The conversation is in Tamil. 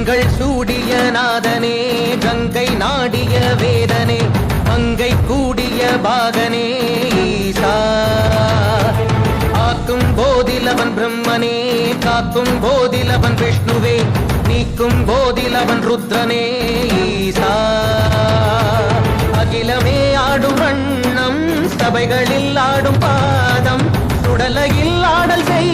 திங்கள் சூடிய நாதனே கங்கை நாடிய வேதனே மங்கை கூடிய பாகனே ஈசா ஆக்கும் போதிலவன் பிரம்மனே காக்கும் போதிலவன் விஷ்ணுவே நீக்கும் போதிலவன் ருத்ரனே ஈசா அகிலமே ஆடும் வண்ணம் சபைகளில் ஆடும் பாதம் சுடலையில் ஆடல் செய்